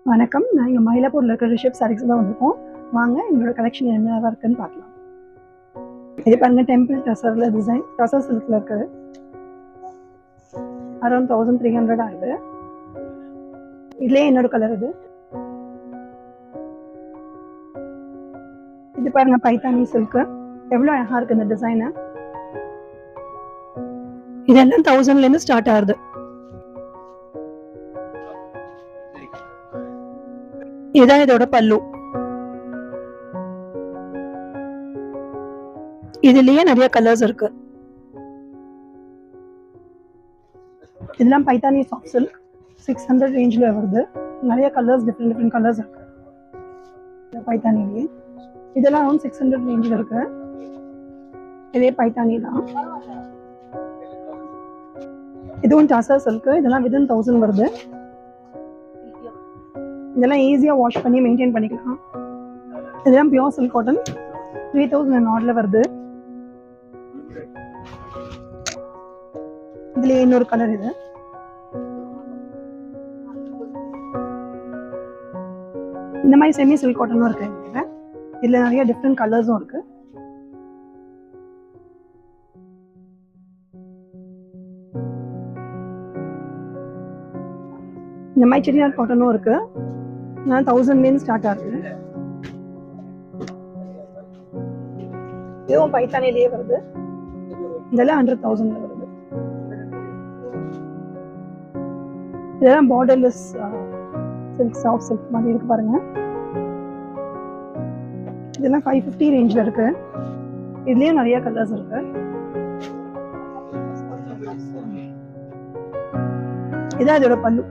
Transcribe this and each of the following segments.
வணக்கம். நான் இங்கே மயிலாப்பூரில் இருக்கிற ரிஷப் சாரீஸ் தான் வந்திருக்கோம். வாங்க எங்களோட கலெக்ஷன் என்னவா இருக்குன்னு பார்க்கலாம். இது பாருங்க, டெம்பிள் டசரில் டிசைன், டசர் சில்கில் இருக்குது. அரௌண்ட் 1300 ஆகுது. இதுலேயே என்னோட கலர் இது பாருங்க, பைத்தானி சில்க்கு. எவ்வளோ அழகாக இருக்குது இந்த டிசைனு. இதெல்லாம் 1000லேருந்து ஸ்டார்ட் ஆகுது. இதான் இதோட பல்லு. இதுலயே நிறைய கலர்ஸ் இருக்கு. இதெல்லாம் பைத்தானி சாஃப்ட் சில்க் 600 ரேஞ்சில் வருது. நிறைய கலர்ஸ், டிஃப்ரெண்ட் கலர்ஸ் இருக்கு பைத்தானிலேயே. இதெல்லாம் அரௌண்ட் 600 ரேஞ்சில் இருக்கு. இதே பைத்தானி தான். இதுவும் டசர் சில்க். இதெல்லாம் வித்தின் 1000 வருது. இதெல்லாம் ஈஸியாக வாஷ் பண்ணி மெயின்டைன் பண்ணிக்கலாம். இதெல்லாம் பியோர் சில்க் காட்டன் 3000 ஆர்டரில் வருது. இதுல இன்னொரு கலர் இது. இந்த மாதிரி செமி சில்க் காட்டனும் இருக்கு. இதுல நிறைய டிஃப்ரெண்ட் கலர்ஸும் இருக்கு. இந்த மாதிரி செட்டிநாட் காட்டனும் இருக்கு. 1000லேருந்து ஸ்டார்ட் ஆகுது. இதுவும் பைத்தானிலேயே வருது. இதெல்லாம் 100,000 வருது. இதெல்லாம் பார்டர்லெஸ் சில்க், சாஃப்ட் சில்க் மாதிரி இருக்கு பாருங்க. இதெல்லாம் 550 ரேஞ்சில் இருக்கு. இதுலயும் நிறைய கலர்ஸ் இருக்கு. இதான் இதோட பல்லு.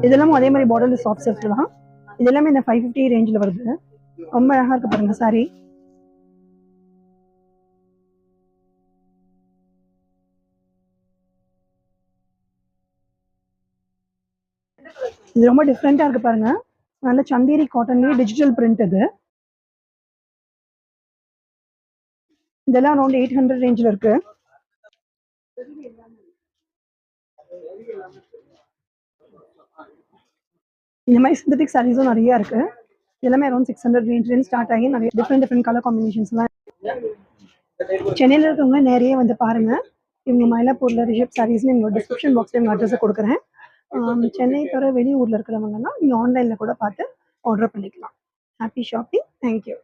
இதெல்லாம் அதே மாதிரி பார்டர்லெஸ் சாஃப்ட் சில்க் தான். இதெல்லாமே இந்த 550 ரேஞ்சில் வருது. ரொம்ப அழகா இருக்கு பாருங்க சாரி. இது ரொம்ப டிஃப்ரெண்டா இருக்கு பாருங்க. நல்ல சந்தேரி காட்டன்லயே டிஜிட்டல் பிரிண்ட். இதெல்லாம் அரௌண்ட் 800 ரேஞ்சில் இருக்கு. இந்த மாதிரி சிந்தட்டிக் சாரீஸும் நிறைய இருக்கு. எல்லாமே அரௌண்ட் 600 ரேஞ்சிலேருந்து ஸ்டார்ட் ஆகி நிறைய டிஃப்ரெண்ட் கலர் காம்பினேஷன்ஸ்லாம். சென்னையில் இருக்கவங்க நிறைய வந்து பாருங்க. இவங்க மயிலாப்பூர்ல ரிஷப் சாரீஸ்னு எங்களோட டிஸ்கிரிப்ஷன் பாக்ஸ்ல எங்கள் அட்ரஸை கொடுக்குறேன். சென்னை தவிர வெளியூர்ல இருக்கிறவங்கன்னா நீங்க ஆன்லைன்ல கூட பார்த்து ஆர்டர் பண்ணிக்கலாம். Happy shopping. தேங்க்யூ.